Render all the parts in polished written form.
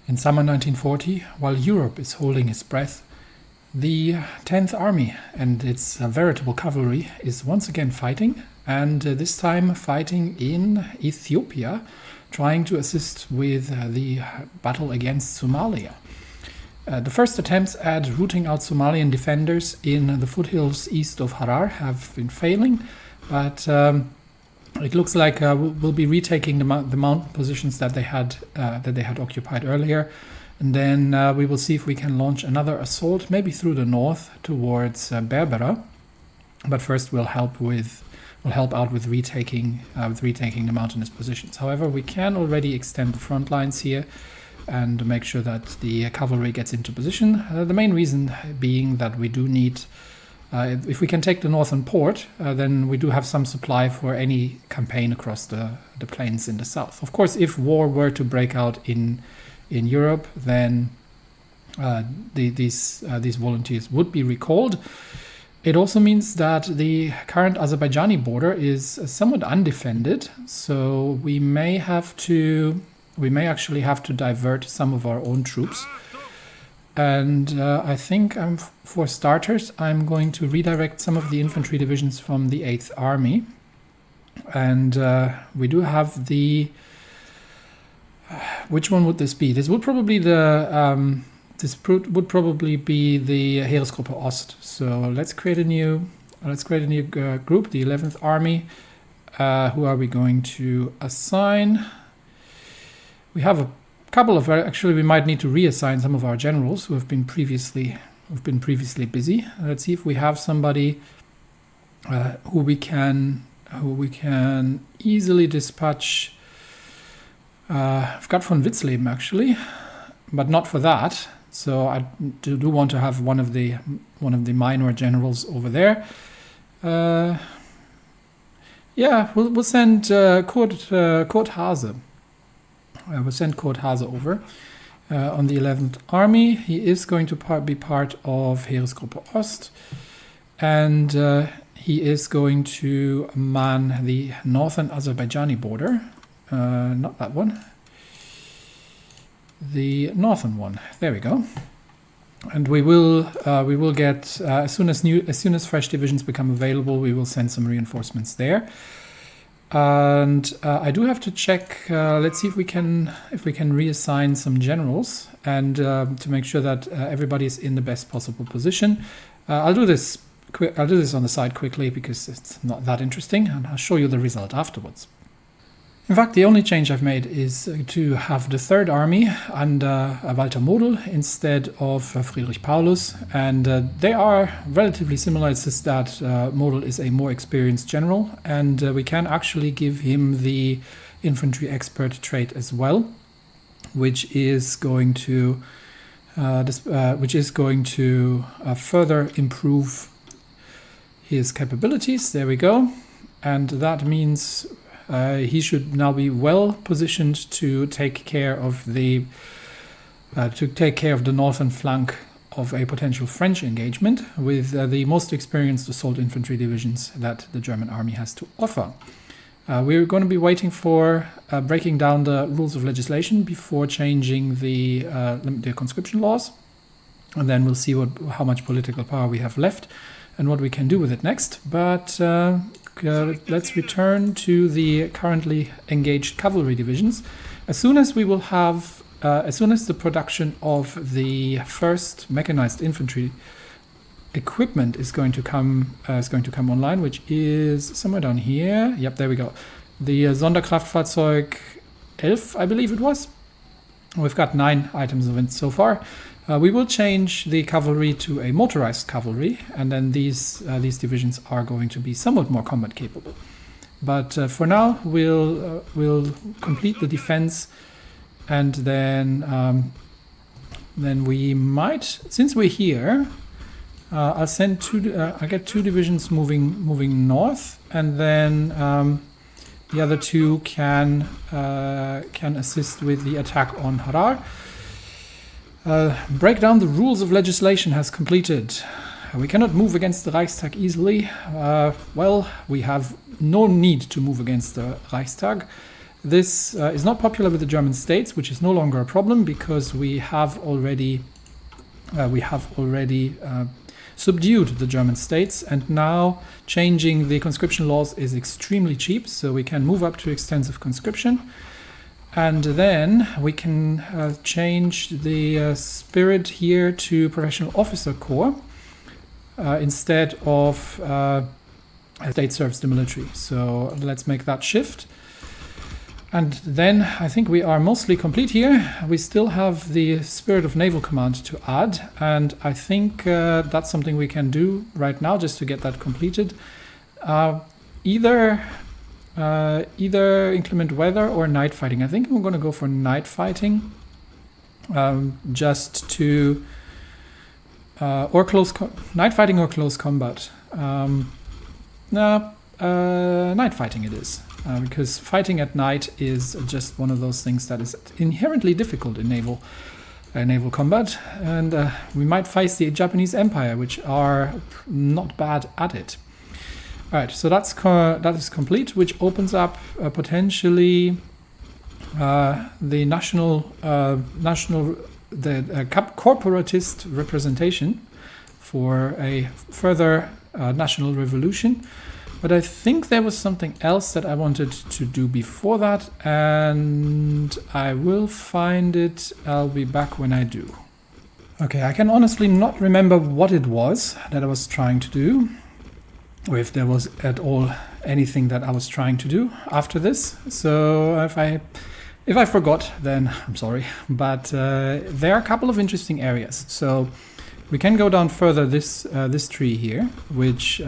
In summer 1940, while Europe is holding its breath, the 10th Army and its veritable cavalry is once again fighting, and this time fighting in Ethiopia, trying to assist with the battle against Somalia. The first attempts at rooting out Somalian defenders in the foothills east of Harar have been failing, but it looks like we'll be retaking the mountain positions that they had occupied earlier, and then we will see if we can launch another assault, maybe through the north towards Berbera. But first, we'll help out with retaking the mountainous positions. However, we can already extend the front lines here and make sure that the cavalry gets into position. The main reason being that we do need. If we can take the northern port, then we do have some supply for any campaign across the plains in the south. Of course, if war were to break out in Europe, then these volunteers would be recalled. It also means that the current Azerbaijani border is somewhat undefended, so we may actually have to divert some of our own troops. And I think for starters, I'm going to redirect some of the infantry divisions from the 8th Army. And we do have the... which one would this be? This would probably be the Heeresgruppe Ost. So let's create a new group, the 11th Army. Who are we going to assign? We have a couple of we might need to reassign some of our generals who have been previously busy. Let's see if we have somebody who we can easily dispatch. I've got von Witzleben actually, but not for that. So I do want to have one of the minor generals over there. We'll send Kurt Hase. We'll send Kurt Hase over on the 11th Army. He is going to be part of Heeresgruppe Ost, and he is going to man the northern Azerbaijani border. Not that one. The northern one. There we go. And we will get as soon as fresh divisions become available, we will send some reinforcements there. And I do have to check. Let's see if we can reassign some generals and to make sure that everybody is in the best possible position. I'll do this on the side quickly because it's not that interesting, and I'll show you the result afterwards. In fact, the only change I've made is to have the 3rd Army under Walter Model instead of Friedrich Paulus, and they are relatively similar. It's just that Model is a more experienced general, and we can actually give him the infantry expert trait as well, which is going to further improve his capabilities. There we go, and that means. He should now be well positioned to take care of the northern flank of a potential French engagement with the most experienced assault infantry divisions that the German army has to offer. We're going to be waiting for breaking down the rules of legislation before changing the conscription laws, and then we'll see how much political power we have left and what we can do with it next. But let's return to the currently engaged cavalry divisions. As soon as the production of the first mechanized infantry equipment is going to come online, which is somewhere down here. Yep, there we go. The Sonderkraftfahrzeug 11, I believe it was. We've got 9 items of it so far. We will change the cavalry to a motorized cavalry, and then these divisions are going to be somewhat more combat capable. But for now, we'll complete the defense, and then we might, since we're here, I'll send I'll get 2 divisions moving north, and then the other 2 can assist with the attack on Harar. Break down the rules of legislation has completed. We cannot move against the Reichstag easily. We have no need to move against the Reichstag. This is not popular with the German states, which is no longer a problem because we have already subdued the German states, and now changing the conscription laws is extremely cheap, so we can move up to extensive conscription. And then we can change the spirit here to professional officer corps instead of state serves the military. So let's make that shift. And then I think we are mostly complete here. We still have the Spirit of Naval Command to add, and I think that's something we can do right now just to get that completed. Either inclement weather or night fighting. I think I'm going to go for night fighting, just to night fighting or close combat. Night fighting it is. Because fighting at night is just one of those things that is inherently difficult in naval combat, and we might face the Japanese Empire, which are not bad at it. All right, so that is complete, which opens up potentially the corporatist representation for a further national revolution. But I think there was something else that I wanted to do before that, and I will find it. I'll be back when I do. Okay, I can honestly not remember what it was that I was trying to do, or if there was at all anything that I was trying to do after this. So if I forgot, then I'm sorry. But there are a couple of interesting areas. So we can go down further this tree here, which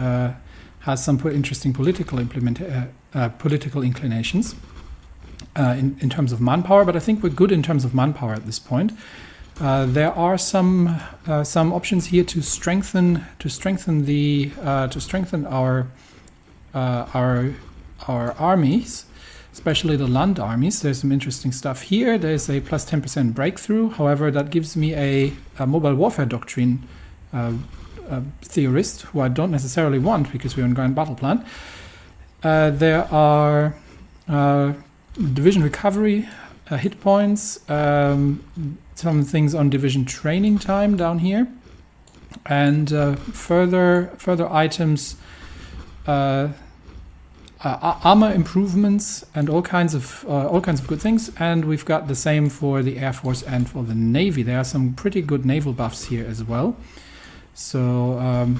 has some interesting political inclinations in terms of manpower, but I think we're good in terms of manpower at this point. There are some options here to strengthen our armies, especially the land armies. There's some interesting stuff here. There's a plus 10% breakthrough. However, that gives me a mobile warfare doctrine theorist, who I don't necessarily want because we're on Grand Battle Plan. There are division recovery, hit points, some things on division training time down here, and further items, armor improvements, and all kinds of good things. And we've got the same for the Air Force and for the Navy. There are some pretty good naval buffs here as well. So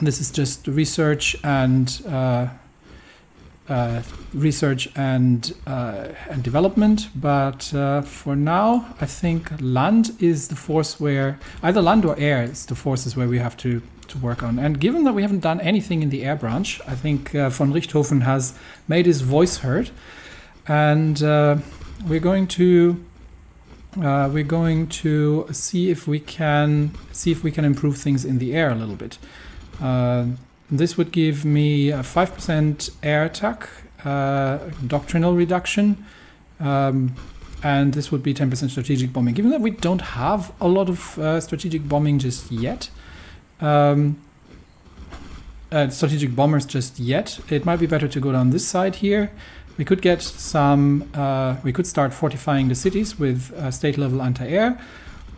this is just research and development. But for now, I think land is the force where either land or air is the forces where we have to work on. And given that we haven't done anything in the air branch, I think von Richthofen has made his voice heard, and we're going to see if we can improve things in the air a little bit. This would give me a 5% air attack, doctrinal reduction, and this would be 10% strategic bombing. Given that we don't have a lot of strategic bombing just yet, strategic bombers just yet, it might be better to go down this side here. We could get some, we could start fortifying the cities with state-level anti-air,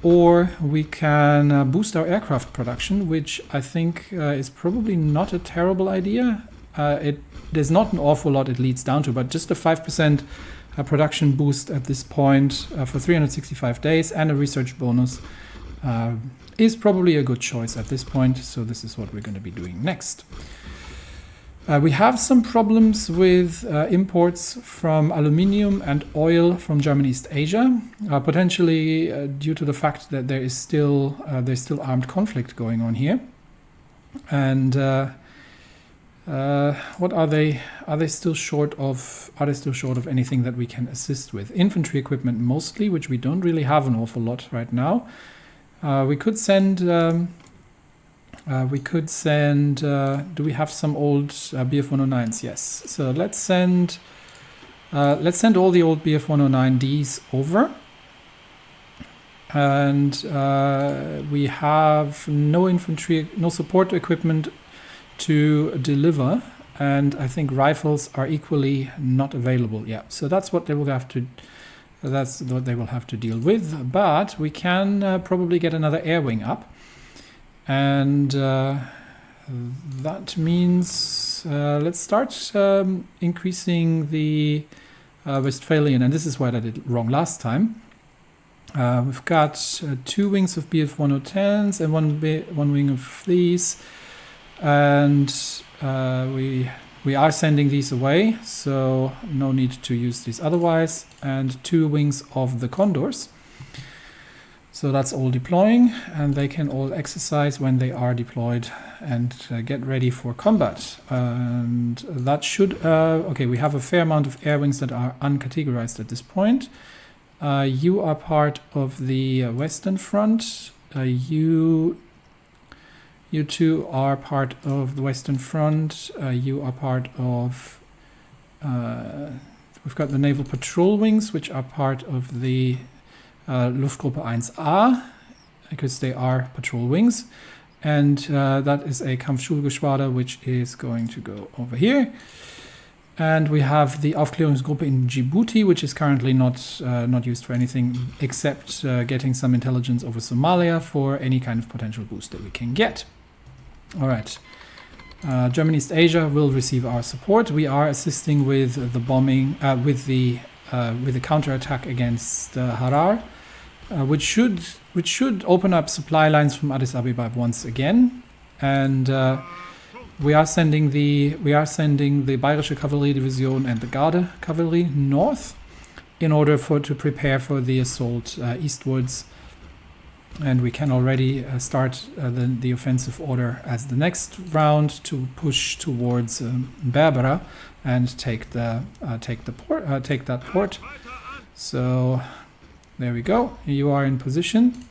or we can boost our aircraft production, which I think is probably not a terrible idea. There's not an awful lot it leads down to, but just a 5% production boost at this point for 365 days and a research bonus is probably a good choice at this point. So this is what we're going to be doing next. We have some problems with imports from aluminium and oil from German East Asia, potentially due to the fact that there's still armed conflict going on here. And what are they? Are they still short of? Are they still short of anything that we can assist with? Infantry equipment mostly, which we don't really have an awful lot right now. We could send. Do we have some old BF-109s? Yes. So let's send all the old BF-109Ds over. And we have no infantry, no support equipment to deliver. and I think rifles are equally not available. Yeah, so that's what they will have to. That's what they will have to deal with. But we can probably get another air wing up, and that means let's start increasing the Westphalian. And this is what I did wrong last time. We've got 2 wings of Bf-1010s and one wing of these, and we are sending these away, so no need to use these otherwise, and 2 wings of the Condors. So that's all deploying, and they can all exercise when they are deployed and get ready for combat. And that should okay, we have a fair amount of air wings that are uncategorized at this point. You are part of the Western Front. You two are part of the Western Front. You are part of... we've got the Naval Patrol Wings, which are part of the Luftgruppe 1A, because they are patrol wings. And that is a Kampfschulgeschwader, which is going to go over here. And we have the Aufklärungsgruppe in Djibouti, which is currently not used for anything except getting some intelligence over Somalia for any kind of potential boost that we can get. All right. German East Asia will receive our support. We are assisting with the bombing, with the counterattack against Harar, which should open up supply lines from Addis Ababa once again, and. We are sending the Bayerische Kavalleriedivision and the Garde Cavalry north in order to prepare for the assault eastwards, and we can already start the offensive order as the next round to push towards Berbera and take that port. So there we go. You are in position.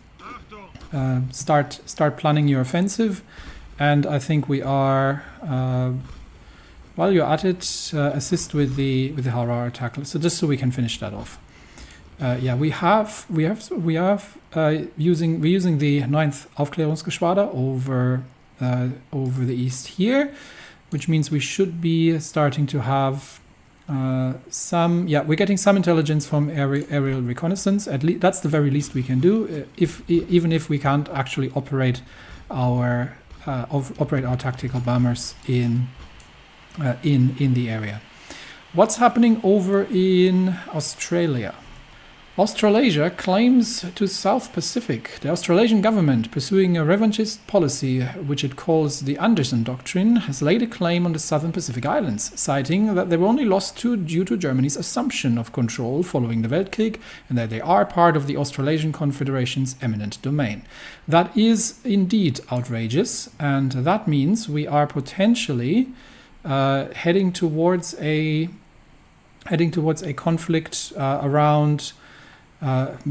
Start planning your offensive. And I think we are, while you're at it, assist with the Harar attack. So just so we can finish that off. Yeah, we're using the 9th Aufklärungsgeschwader over the east here, which means we should be starting to have some. Yeah, we're getting some intelligence from aerial reconnaissance. At least that's the very least we can do. Even if we can't actually operate our tactical bombers in the area. What's happening over in Australia? Australasia claims to South Pacific. The Australasian government, pursuing a revanchist policy which it calls the Anderson Doctrine, has laid a claim on the southern Pacific Islands, citing that they were only lost due to Germany's assumption of control following the Weltkrieg, and that they are part of the Australasian Confederation's eminent domain. That is indeed outrageous, and that means we are potentially heading towards a conflict around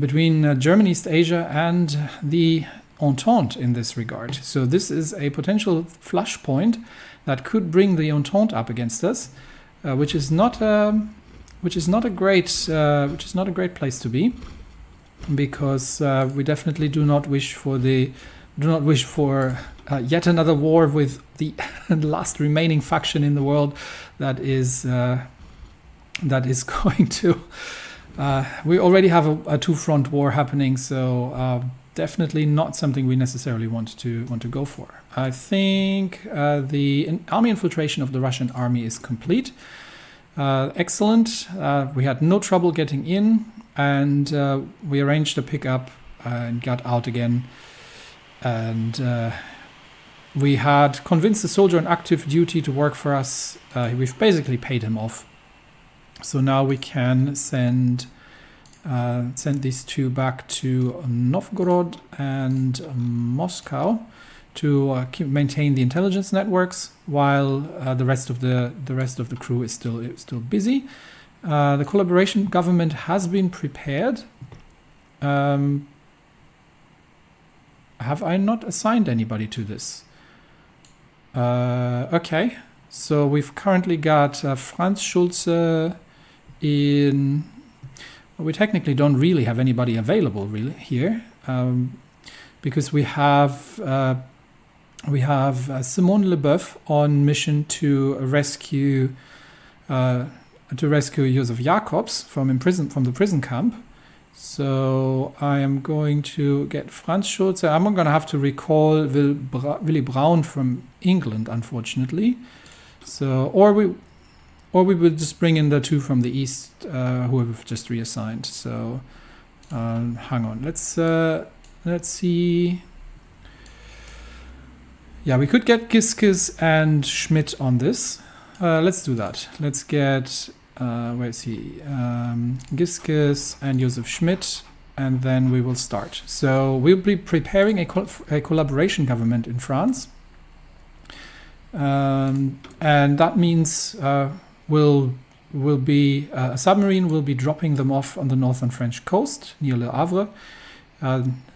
between Germany, East Asia, and the Entente in this regard. So this is a potential flashpoint that could bring the Entente up against us, which is not a great place to be, because we definitely do not wish for yet another war with the last remaining faction in the world that is going to. We already have a two-front war happening, so definitely not something we necessarily want to go for. I think the army infiltration of the Russian army is complete. Excellent. We had no trouble getting in, and we arranged a pickup and got out again. And we had convinced the soldier on active duty to work for us. We've basically paid him off. So now we can send these two back to Novgorod and Moscow to maintain the intelligence networks, while the rest of the crew is still busy. The collaboration government has been prepared. Have I not assigned anybody to this? Okay, so we've currently got Franz Schulze in. We technically don't really have anybody available really here, because we have We have Simone Leboeuf on mission to rescue Josef Jacobs from the prison camp. So I am going to get Franz Schulze. I'm going to have to recall Willy Braun from England, unfortunately. So or we will just bring in the two from the east who have just reassigned. So hang on. Let's see. Yeah, we could get Giskes and Schmidt on this. Let's do that. Let's get, where is he? Giskes and Josef Schmidt, and then we will start. So we'll be preparing a collaboration government in France. And that means will be a submarine will be dropping them off on the northern French coast near Le Havre.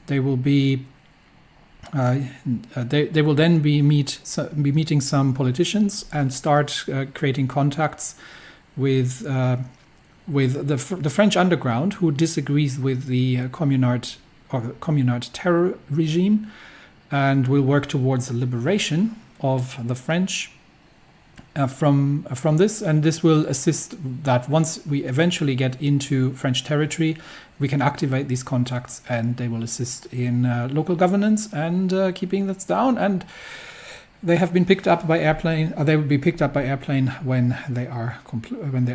They will be they will then be meeting some politicians and start creating contacts with the French underground, who disagrees with the communard terror regime, and will work towards the liberation of the French from this. And this will assist that once we eventually get into French territory, we can activate these contacts, and they will assist in local governance and keeping that down. And they have been picked up by airplane. They will be picked up by airplane when they are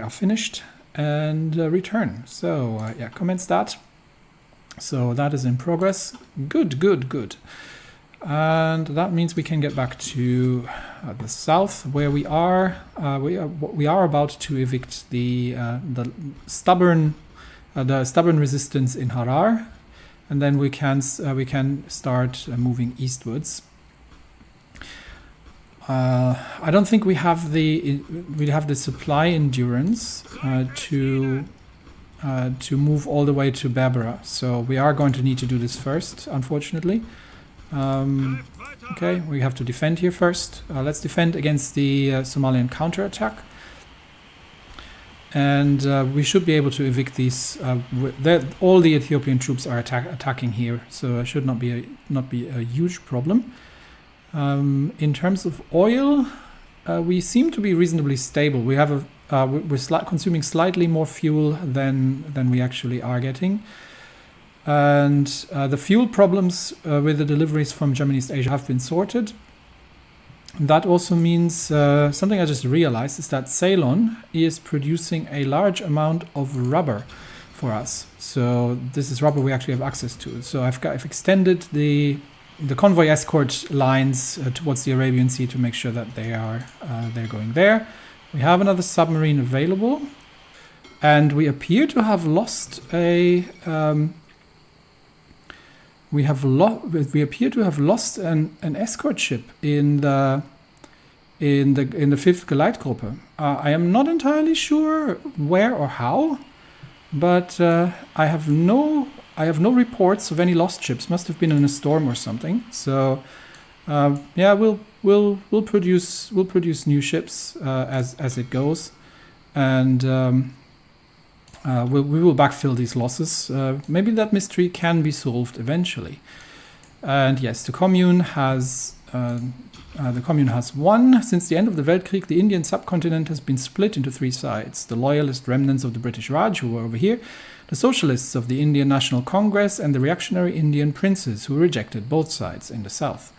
finished and return. So yeah, commence that. So that is in progress. Good. And that means we can get back to the south, where we are. We are about to evict the stubborn resistance in Harar, and then we can start moving eastwards. I don't think we have the supply endurance to move all the way to Berbera. So we are going to need to do this first, unfortunately. Okay, we have to defend here first. Let's defend against the Somalian counterattack. And we should be able to evict these. All the Ethiopian troops are attacking here, so it should not be a huge problem. In terms of oil, we seem to be reasonably stable. We have we're consuming slightly more fuel than we actually are getting. And the fuel problems with the deliveries from German East Asia have been sorted. That also means something I just realized is that Ceylon is producing a large amount of rubber for us. So this is rubber we actually have access to. So I've extended the convoy escort lines towards the Arabian Sea to make sure that they're going there. We have another submarine available, and we appear to have lost a. We appear to have lost an escort ship in the fifth Geleitgruppe. I am not entirely sure where or how, but I have no reports of any lost ships. Must have been in a storm or something. So yeah, we'll produce new ships as it goes, and. We will backfill these losses. Maybe that mystery can be solved eventually. And yes, the Commune has won. Since the end of the Weltkrieg, the Indian subcontinent has been split into three sides: the loyalist remnants of the British Raj, who were over here, the socialists of the Indian National Congress, and the reactionary Indian princes, who rejected both sides in the south.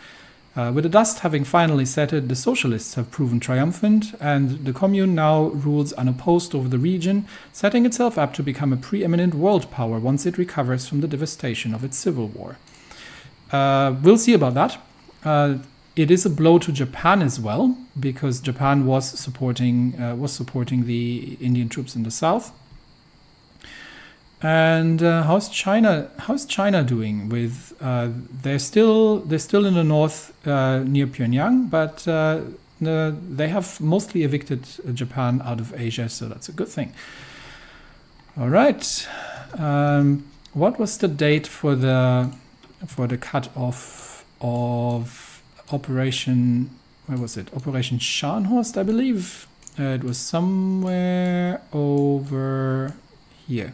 With the dust having finally settled, the socialists have proven triumphant, and the Commune now rules unopposed over the region, setting itself up to become a preeminent world power once it recovers from the devastation of its civil war. We'll see about that. It is a blow to Japan as well, because Japan was supporting the Indian troops in the south. And how's China doing? With they're still in the north near Pyongyang, but they have mostly evicted Japan out of Asia, so that's a good thing. All right, what was the date for the cut-off of Operation? Where was it? Operation Scharnhorst, I believe. It was somewhere over here.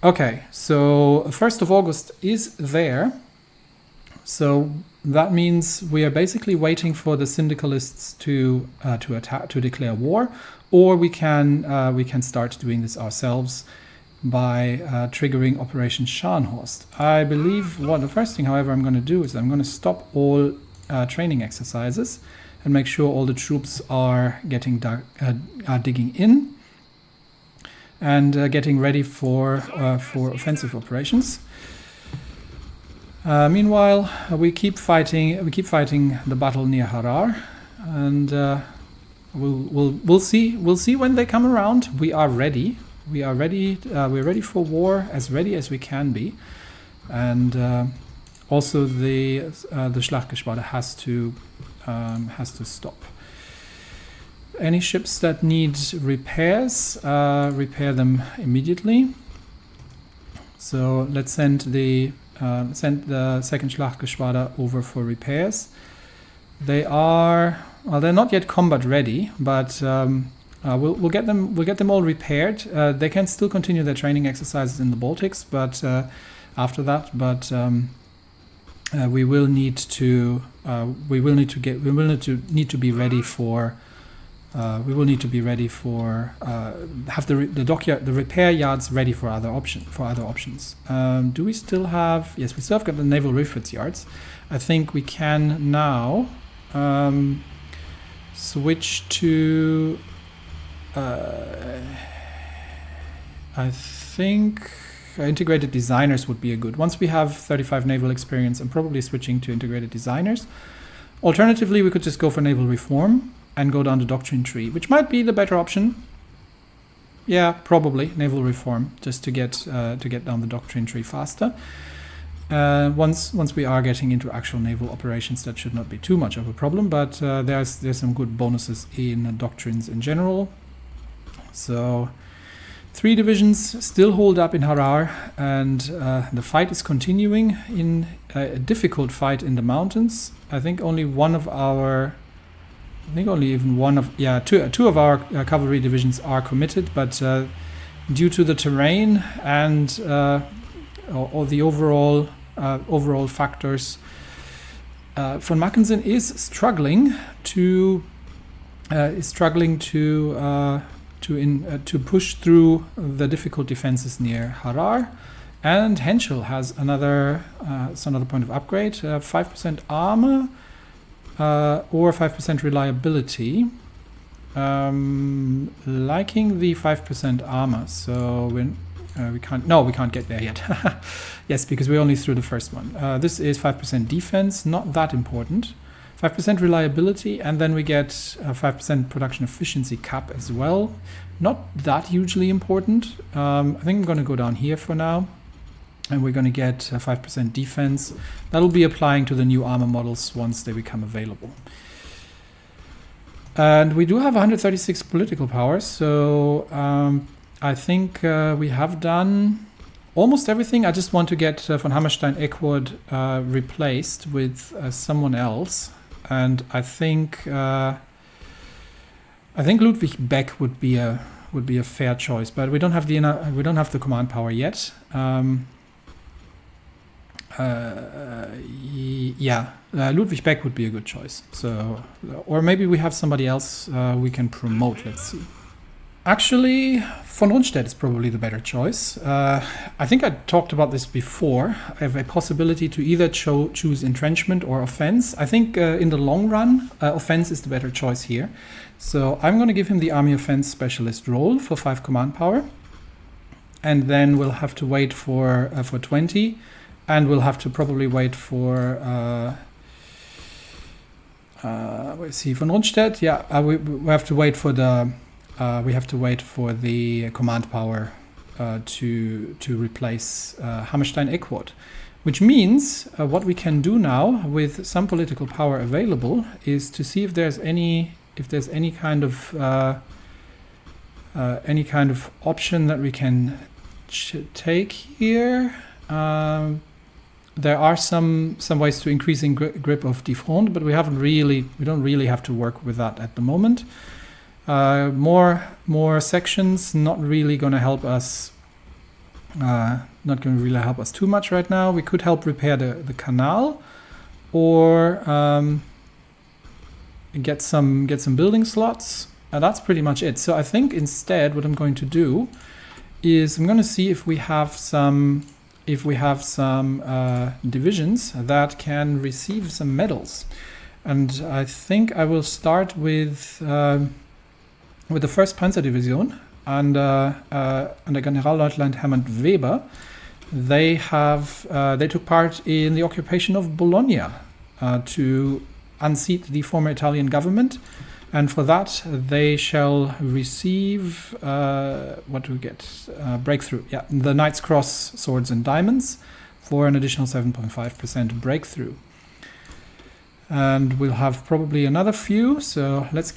Okay, so 1st of August is there. So that means we are basically waiting for the syndicalists to attack, to declare war, or we can start doing this ourselves by triggering Operation Scharnhorst. I believe the first thing, however, I'm going to do is I'm going to stop all training exercises and make sure all the troops are digging in and getting ready for offensive operations. Meanwhile, we keep fighting the battle near Harar, and we'll see when they come around. We are ready. We're ready for war, as ready as we can be, and also the Schlachtgeschwader has to stop. Any ships that need repairs, repair them immediately. So let's send the second Schlachtgeschwader over for repairs. They're not yet combat ready, but we'll get them all repaired. They can still continue their training exercises in the Baltics, but after that, we will need to be ready for. Have the repair yards ready for other options. Do we still have? Yes, we still have got the naval refits yards. I think we can now switch to. I think integrated designers would be a good. Once we have 35 naval experience, I'm probably switching to integrated designers. Alternatively, we could just go for naval reform and go down the doctrine tree, which might be the better option. Yeah, probably naval reform, just to get down the doctrine tree faster. Once we are getting into actual naval operations, that should not be too much of a problem. But there's some good bonuses in doctrines in general. So 3 divisions still hold up in Harar, and the fight is continuing in a difficult fight in the mountains. I think two of our cavalry divisions are committed, but due to the terrain and all the overall factors, von Mackensen is struggling to push through the difficult defenses near Harar, and Henschel has another point of upgrade: 5% armor. Or 5% reliability. Liking the 5% armor, so we can't get there yet. Yes, because we're only through the first one. This is 5% defense, not that important. 5% reliability, and then we get 5% production efficiency cap as well. Not that hugely important. I think I'm going to go down here for now. And we're going to get 5% defense. That'll be applying to the new armor models once they become available. And we do have 136 political power, so I think we have done almost everything. I just want to get von Hammerstein-Eckwood replaced with someone else, and I think Ludwig Beck would be a fair choice, but we don't have the command power yet. Ludwig Beck would be a good choice. So, or maybe we have somebody else we can promote. Let's see. Actually, von Rundstedt is probably the better choice. I think I talked about this before. I have a possibility to either choose entrenchment or offense. I think in the long run, offense is the better choice here. So I'm going to give him the Army Offense Specialist role for 5 command power. And then we'll have to wait for 20. And we'll have to probably wait for let's see, von Rundstedt. Yeah, we have to wait for the command power to replace Hammerstein-Eckwood, which means what we can do now with some political power available is to see if there's any kind of option that we can take here. There are some ways to increasing grip of Die Fronde, but we don't really have to work with that at the moment. More sections, not really going to help us. Not going to really help us too much right now. We could help repair the canal, or get some building slots. That's pretty much it. So I think instead what I'm going to do is I'm going to see if we have some divisions that can receive some medals. And I think I will start with the 1st Panzerdivision under Generalleutnant Hermann Weber. They took part in the occupation of Bologna to unseat the former Italian government, and for that they shall receive what do we get? Breakthrough. Yeah, the Knight's Cross, Swords and Diamonds for an additional 7.5% breakthrough. And we'll have probably another few, so let's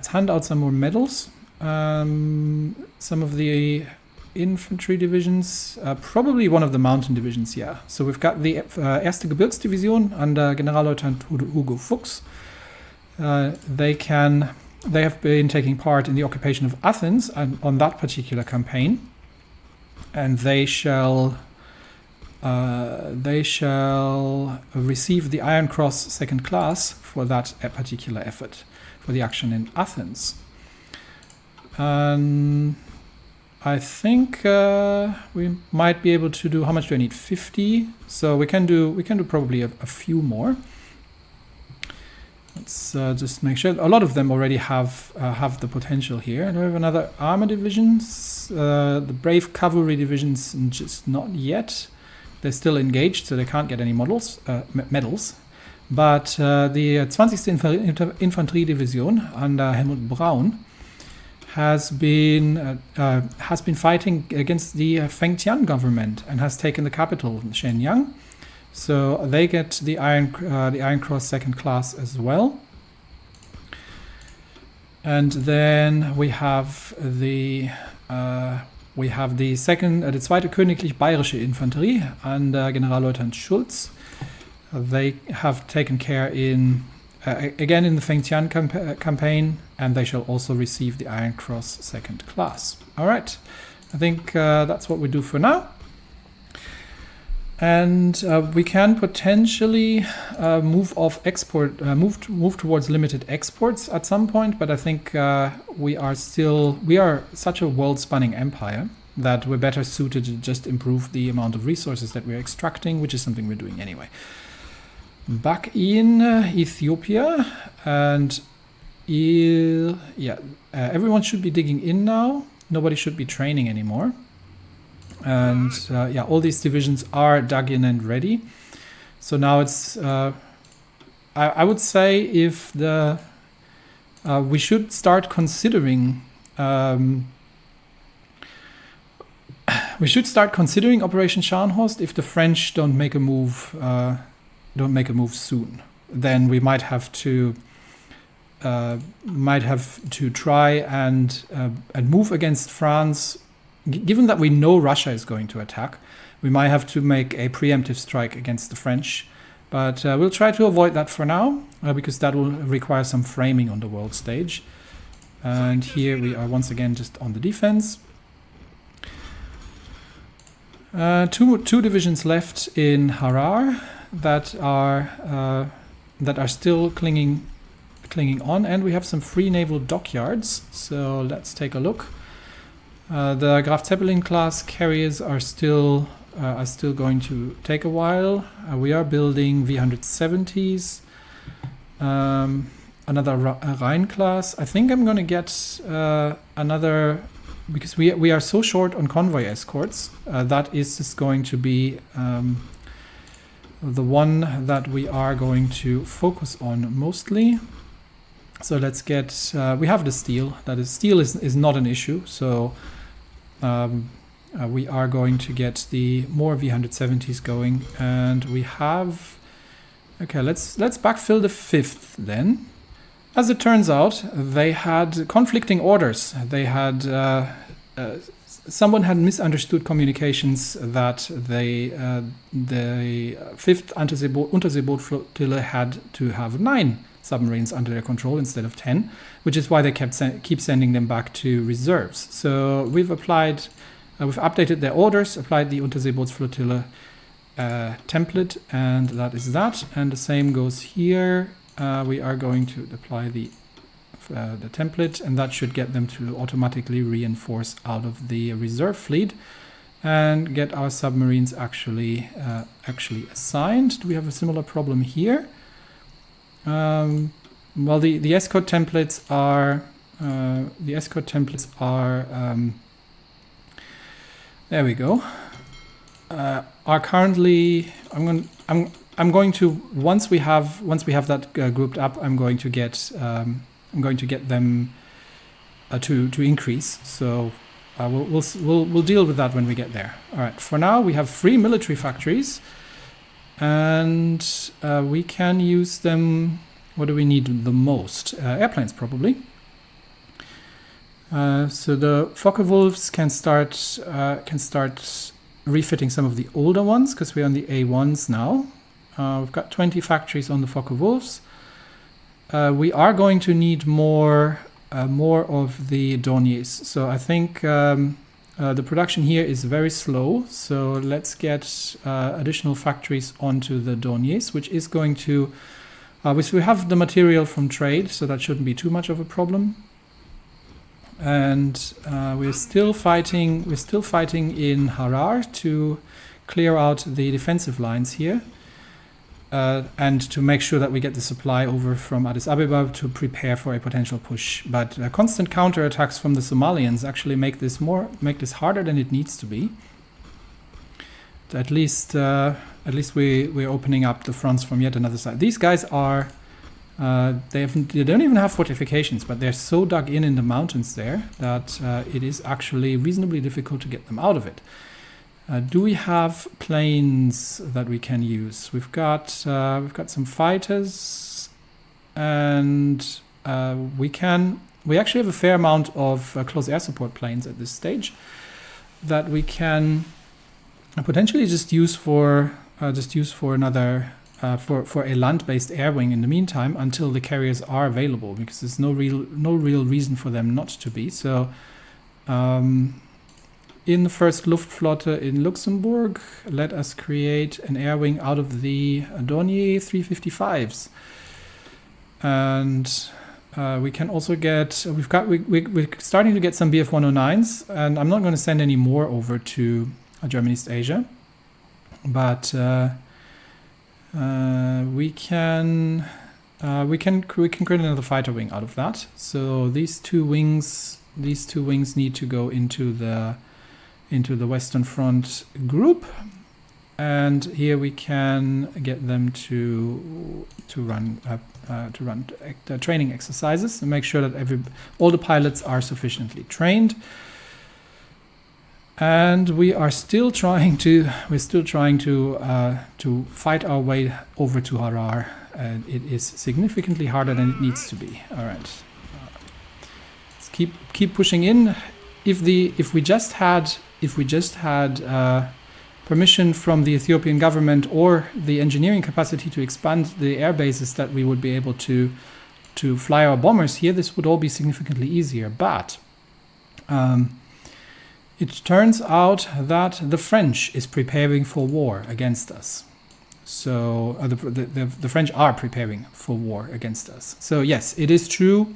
hand out some more medals. Some of the infantry divisions, probably one of the mountain divisions, yeah. So we've got the Erste Gebirgsdivision under Generalleutnant Hugo Fuchs. They have been taking part in the occupation of Athens and on that particular campaign, and they shall receive the Iron Cross 2nd class for that particular effort, for the action in Athens. And I think we might be able to do, how much do I need? 50. So we can do probably a few more. Let's just make sure. A lot of them already have the potential here. And we have another armor divisions. The brave cavalry divisions, just not yet. They're still engaged, so they can't get any medals. But the 20. Infanteriedivision under Helmut Braun has been fighting against the Fengtian government and has taken the capital, Shenyang. So they get the Iron Cross 2nd class as well. And then we have the Zweite Königlich Bayerische Infanterie under Generalleutnant Schulz. They have taken care again in the Fengtian campaign, and they shall also receive the Iron Cross 2nd class. All right, I think that's what we do for now. And we can potentially move towards limited exports at some point, but I think we are such a world-spanning empire that we're better suited to just improve the amount of resources that we're extracting, which is something we're doing anyway. Back in Ethiopia, and everyone should be digging in now. Nobody should be training anymore. And all these divisions are dug in and ready. So now it's, I would say, if we should start considering Operation Scharnhorst if the French don't make a move soon. Then we might have to try and move against France. Given that we know Russia is going to attack, we might have to make a preemptive strike against the French. But we'll try to avoid that for now, because that will require some framing on the world stage. And here we are once again just on the defense. Two divisions left in Harar that are still clinging on, and we have some free naval dockyards. So let's take a look. The Graf Zeppelin class carriers are still going to take a while. We are building V170s. Another Rhine class. I think I'm going to get another, because we are so short on convoy escorts. That is just going to be the one that we are going to focus on mostly. So let's get. We have the steel. Steel is not an issue. So. We are going to get the more V170s going, and we have. Okay, let's backfill the 5th then. As it turns out, they had conflicting orders. They had someone had misunderstood communications that the 5th Unterseebootflottille had to have 9 submarines under their control instead of 10, which is why they keep sending them back to reserves. So we've updated their orders, applied the Unterseebootsflottille template, and that is that. And the same goes here. We are going to apply the template, and that should get them to automatically reinforce out of the reserve fleet and get our submarines actually assigned. Do we have a similar problem here? Well, the escort templates are there we go. Are currently I'm going to once we have that grouped up, I'm going to get them to increase. So we'll deal with that when we get there. All right. For now, we have 3 military factories, and we can use them. What do we need the most? Airplanes, probably. So the Focke-Wulfs can start refitting some of the older ones, because we're on the A1s now. We've got 20 factories on the Focke-Wulfs. We are going to need more of the Dorniers. So I think the production here is very slow. So let's get additional factories onto the Dorniers, which is going to... we have the material from trade, so that shouldn't be too much of a problem. And we're still fighting in Harar to clear out the defensive lines here, and to make sure that we get the supply over from Addis Ababa to prepare for a potential push. But constant counterattacks from the Somalians actually make this harder than it needs to be. At least we're opening up the fronts from yet another side. These guys are they don't even have fortifications, but they're so dug in the mountains there that it is actually reasonably difficult to get them out of it. Do we have planes that we can use? We've got some fighters, and we actually have a fair amount of close air support planes at this stage that we can potentially just use for another for a land-based air wing in the meantime, until the carriers are available, because there's no real reason for them not to be. So in the first Luftflotte in Luxembourg, let us create an air wing out of the Dornier 355s, and we can also get we're starting to get some Bf 109s, and I'm not going to send any more over to German East Asia, but we can create another fighter wing out of that. So these two wings need to go into the Western Front group, and here we can get them to run training exercises and make sure that all the pilots are sufficiently trained. And we're still trying to fight our way over to Harar, and it is significantly harder than it needs to be. All right, let's keep pushing in. If we just had permission from the Ethiopian government or the engineering capacity to expand the air bases that we would be able to fly our bombers here, this would all be significantly easier. But it turns out that the French is preparing for war against us. So the French are preparing for war against us. So yes, it is true.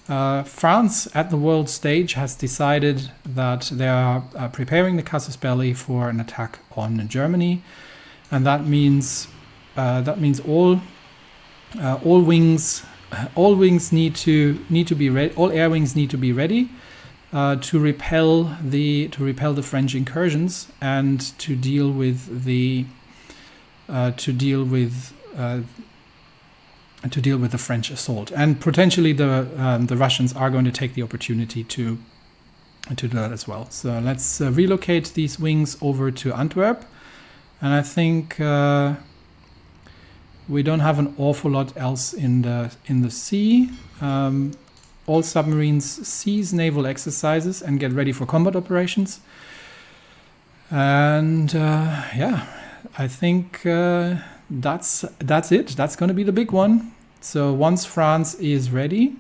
France at the world stage has decided that they are preparing the casus belli for an attack on Germany, and that means all wings need to be ready. All air wings need to be ready to repel the French incursions and to deal with the French assault. And potentially the Russians are going to take the opportunity to do that as well. So let's relocate these wings over to Antwerp, and I think we don't have an awful lot else in the sea. All submarines cease naval exercises and get ready for combat operations. And yeah, I think that's it. That's going to be the big one. So once France is ready,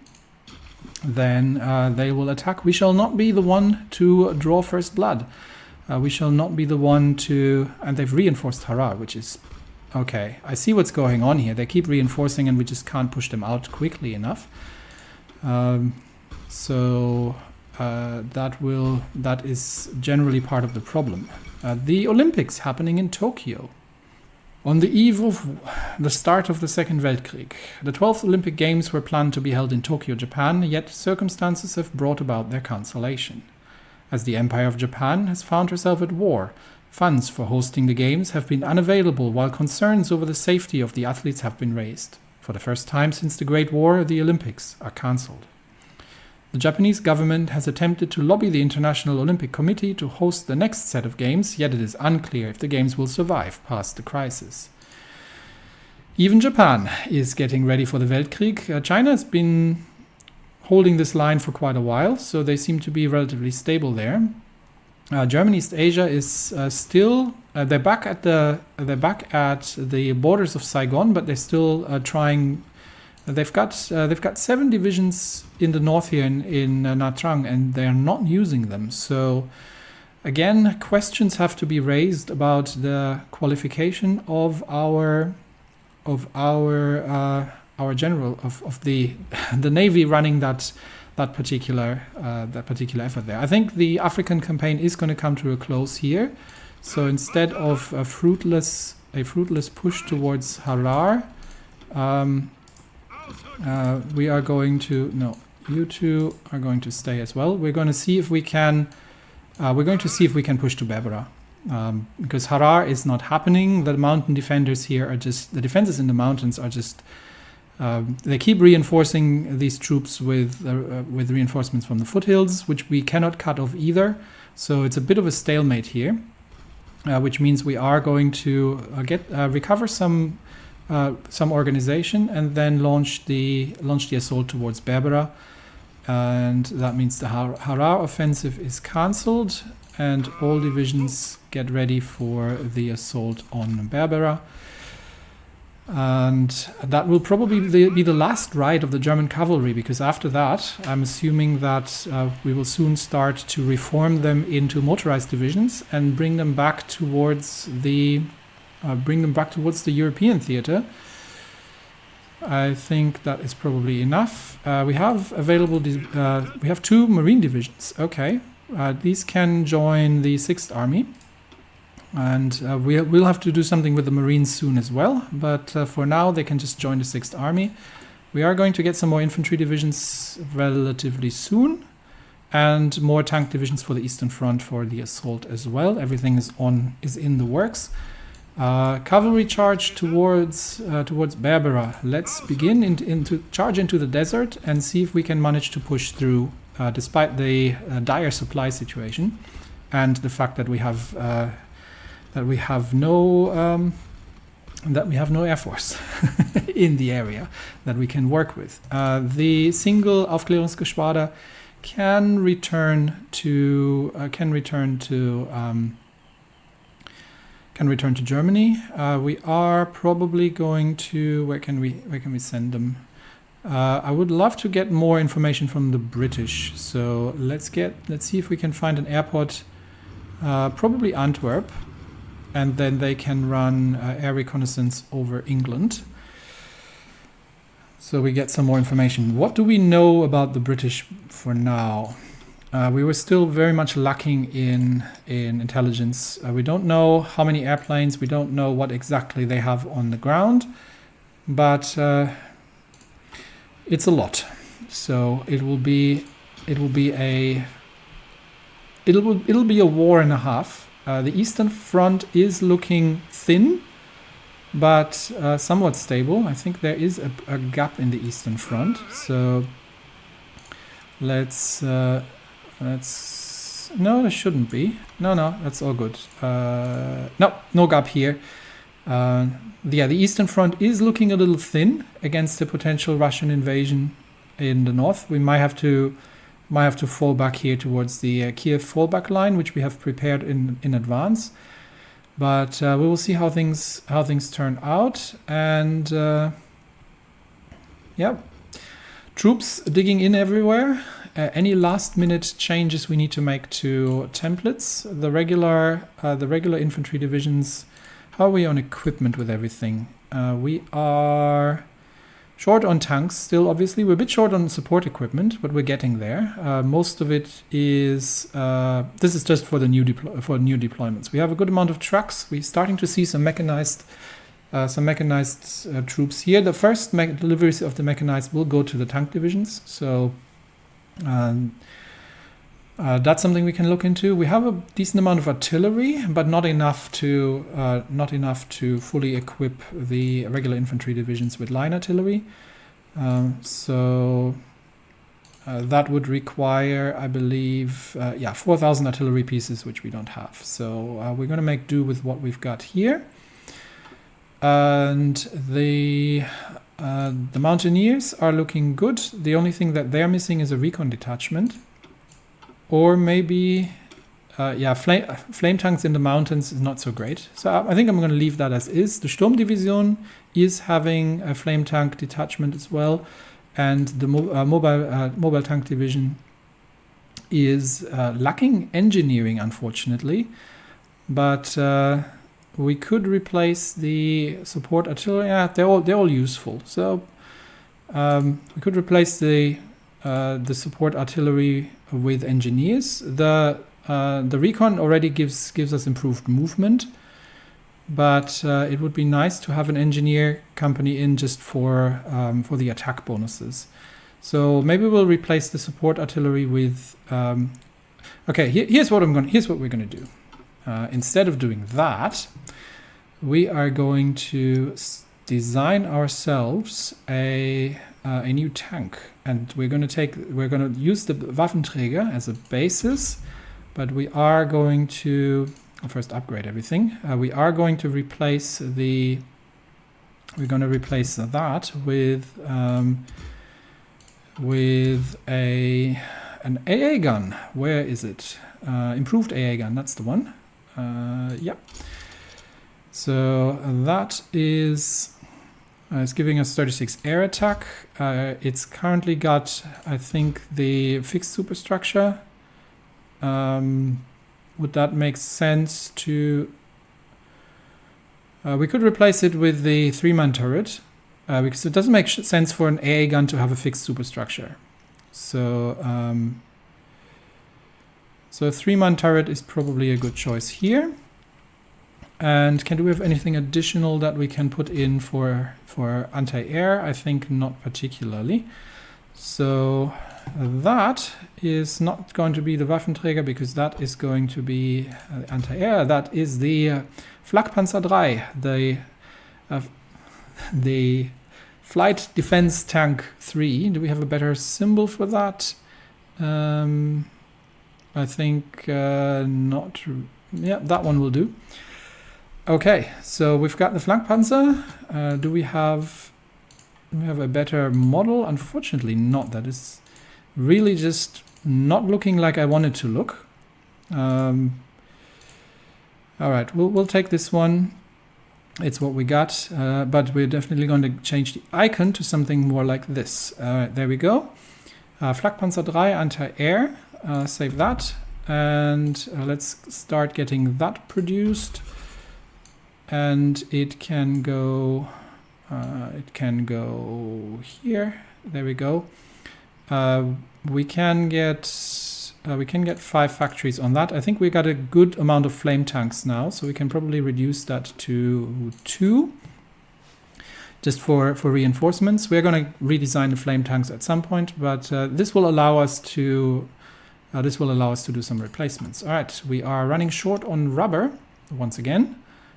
then they will attack. We shall not be the one to draw first blood. We shall not be the one to... And they've reinforced Harar, which is... Okay, I see what's going on here. They keep reinforcing and we just can't push them out quickly enough. That is generally part of the problem. The Olympics happening in Tokyo. On the eve of the start of the Second Weltkrieg, the 12th Olympic Games were planned to be held in Tokyo, Japan, yet circumstances have brought about their cancellation. As the Empire of Japan has found herself at war, funds for hosting the Games have been unavailable while concerns over the safety of the athletes have been raised. For the first time since the Great War, the Olympics are cancelled. The Japanese government has attempted to lobby the International Olympic Committee to host the next set of games, yet it is unclear if the games will survive past the crisis. Even Japan is getting ready for the Weltkrieg. China has been holding this line for quite a while, so they seem to be relatively stable there. Germany, East Asia is still they're back at the borders of Saigon, but they're still trying. They've got 7 divisions in the north here in Nha Trang, and they are not using them. So again, questions have to be raised about the qualification of our general of the Navy running that particular effort there. I think the African campaign is going to come to a close here. So instead of a fruitless push towards Harar. We are going to... No, you two are going to stay as well. We're going to see if we can... push to Berbera. Because Harar is not happening. The mountain defenders here are just... The defenses in the mountains are just... they keep reinforcing these troops with reinforcements from the foothills, which we cannot cut off either. So it's a bit of a stalemate here, which means we are going to recover some organization and then launch the assault towards Berbera, and that means the Harar offensive is cancelled and all divisions get ready for the assault on Berbera. And that will probably be the last ride of the German cavalry, because after that I'm assuming that we will soon start to reform them into motorized divisions and bring them back towards the European theater. I think that is probably enough. We have available. We have 2 marine divisions. Okay, these can join the 6th Army, and we'll have to do something with the Marines soon as well. But for now, they can just join the 6th Army. We are going to get some more infantry divisions relatively soon, and more tank divisions for the Eastern Front for the assault as well. Everything is in the works. Cavalry charge towards Berbera. Let's begin to charge into the desert and see if we can manage to push through, despite the dire supply situation and the fact that we have no air force in the area that we can work with. The single Aufklärungsgeschwader can return to Germany. We are probably going to... Where can we send them? I would love to get more information from the British. So let's see if we can find an airport, probably Antwerp, and then they can run air reconnaissance over England. So we get some more information. What do we know about the British for now? We were still very much lacking in intelligence. We don't know how many airplanes. We don't know what exactly they have on the ground, but it's a lot. So it'll be a war and a half. The Eastern Front is looking thin, but somewhat stable. I think there is a gap in the Eastern Front. So let's. No, there shouldn't be. No, that's all good. No gap here. The Eastern Front is looking a little thin against the potential Russian invasion in the north. We might have to fall back here towards the Kiev fallback line, which we have prepared in advance. But we will see how things turn out. And troops digging in everywhere. any last minute changes we need to make to templates. The regular infantry divisions, how are we on equipment with everything? We are short on tanks still, obviously. We're a bit short on support equipment, but we're getting there. Most of it is, this is just for the new deployments. We have a good amount of trucks. We're starting to see some mechanized troops here. The first deliveries of the mechanized will go to the tank divisions. So that's something we can look into. We have a decent amount of artillery, but not enough to fully equip the regular infantry divisions with line artillery. That would require, I believe, 4,000 artillery pieces, which we don't have. So we're going to make do with what we've got here. And the mountaineers are looking good. The only thing that they're missing is a recon detachment. Or maybe, flame tanks in the mountains is not so great. So I think I'm going to leave that as is. The Sturmdivision is having a flame tank detachment as well. And the mobile tank division is lacking engineering, unfortunately. But we could replace the support artillery. Yeah, they're all useful. So we could replace the support artillery with engineers. The recon already gives us improved movement, but it would be nice to have an engineer company in just for the attack bonuses. So maybe we'll replace the support artillery with. Okay, here's what we're gonna do. Instead of doing that, we are going to design ourselves a new tank, and we're going to use the Waffenträger as a basis, but we are going to first upgrade everything. We are going to replace that with an AA gun. Where is it? Improved AA gun. That's the one. Yeah. So that is. It's giving us 36 air attack. It's currently got, I think, the fixed superstructure. Would that make sense to... we could replace it with the 3-man turret, because it doesn't make sense for an AA gun to have a fixed superstructure. So, so a 3-man turret is probably a good choice here. And do we have anything additional that we can put in for anti-air? I think not particularly. So that is not going to be the Waffenträger, because that is going to be anti-air. That is the Flakpanzer 3, the Flight Defense Tank 3. Do we have a better symbol for that? I think not. Yeah, that one will do. Okay, so we've got the Flankpanzer. Do we have a better model? Unfortunately not. That is really just not looking like I want it to look. All right, we'll take this one. It's what we got, but we're definitely going to change the icon to something more like this. There we go. Flakpanzer 3 anti-air. Save that, and let's start getting that produced. And it can go here. There we go. We can get 5 factories on that. I think we got a good amount of flame tanks now, so we can probably reduce that to 2, just for reinforcements. We're going to redesign the flame tanks at some point, but this will allow us to do some replacements. All right, we are running short on rubber once again.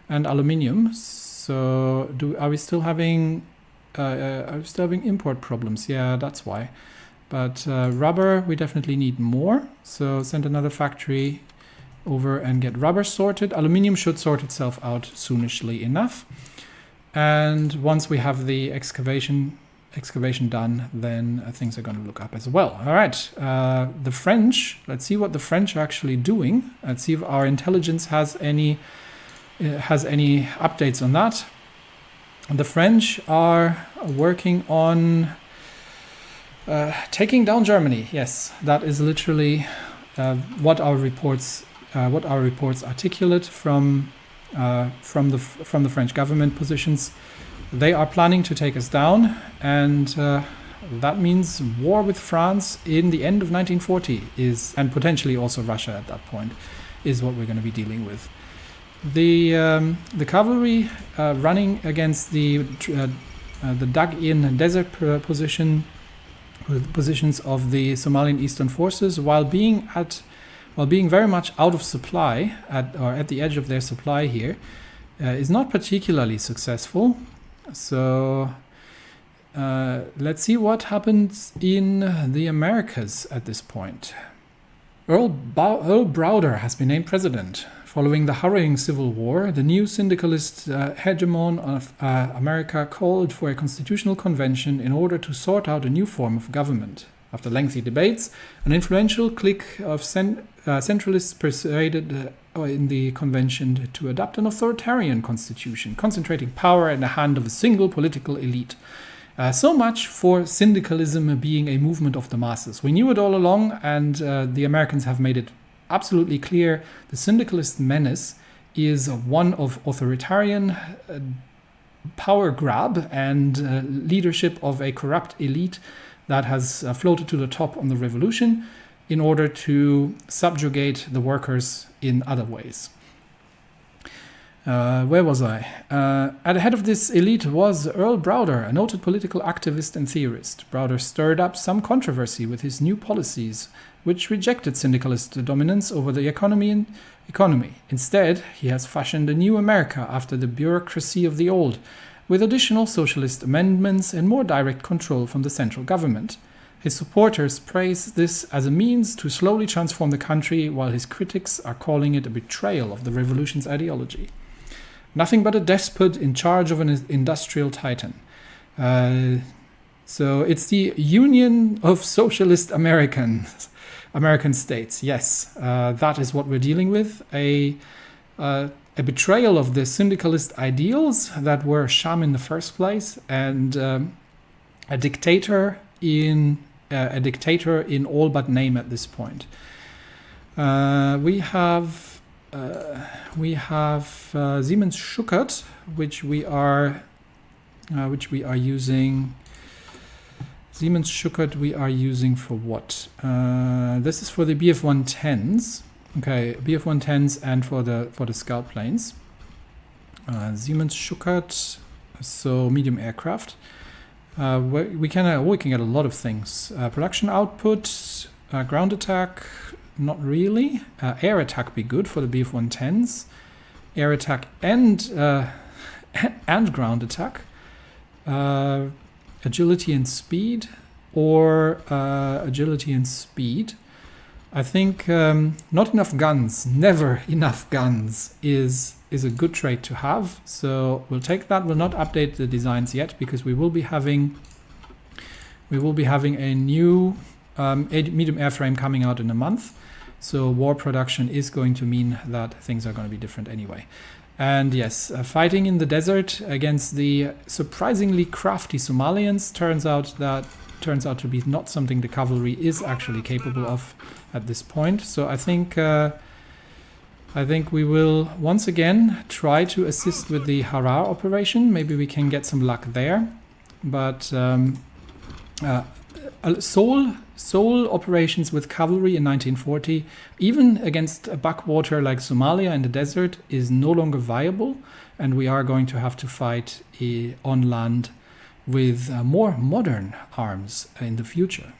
And aluminium. So are we still having import problems? Yeah, that's why. But rubber, we definitely need more. So send another factory over and get rubber sorted. Aluminium should sort itself out soonishly enough. And once we have the excavation done, then things are going to look up as well. All right, the French. Let's see what the French are actually doing. Let's see if our intelligence has any updates on that. The French are working on Taking down Germany, yes, that is literally what our reports articulate from the French government positions. They are planning to take us down, and that means war with France in the end of 1940 and potentially also Russia at that point, is what we're going to be dealing with. The cavalry running against the dug-in desert positions of the Somalian Eastern Forces, while being very much out of supply at the edge of their supply here, is not particularly successful. So let's see what happens in the Americas at this point. Earl Browder has been named president. Following the hurrying Civil War, the new syndicalist hegemon of America called for a constitutional convention in order to sort out a new form of government. After lengthy debates, an influential clique of centralists persuaded in the convention to adopt an authoritarian constitution, concentrating power in the hand of a single political elite. So much for syndicalism being a movement of the masses. We knew it all along, and the Americans have made it absolutely clear. The syndicalist menace is one of authoritarian power grab and leadership of a corrupt elite that has floated to the top on the revolution in order to subjugate the workers in other ways. Where was I? At the head of this elite was Earl Browder, a noted political activist and theorist. Browder stirred up some controversy with his new policies, which rejected syndicalist dominance over the economy. Instead, he has fashioned a new America after the bureaucracy of the old, with additional socialist amendments and more direct control from the central government. His supporters praise this as a means to slowly transform the country, while his critics are calling it a betrayal of the revolution's ideology. Nothing but a despot in charge of an industrial titan. So it's the Union of Socialist American states. Yes, that is what we're dealing with. A betrayal of the syndicalist ideals that were a sham in the first place, and a dictator in all but name at this point. We have Siemens Schuckert, which we are using. Siemens Schuckert we are using for what? This is for the Bf-110s. Okay, Bf-110s and for the scout planes. Siemens Schuckert, so medium aircraft. We can get a lot of things. Production output, ground attack, not really. Air attack be good for the Bf-110s. Air attack and ground attack. Agility and speed, or agility and speed. I think not enough guns, never enough guns is a good trait to have. So we'll take that. We'll not update the designs yet because we will be having a new medium airframe coming out in a month. So war production is going to mean that things are going to be different anyway. And yes, fighting in the desert against the surprisingly crafty Somalians turns out to be not something the cavalry is actually capable of at this point. So I think we will once again try to assist with the Harar operation. Maybe we can get some luck there. But sole operations with cavalry in 1940, even against a backwater like Somalia in the desert, is no longer viable, and we are going to have to fight on land with more modern arms in the future.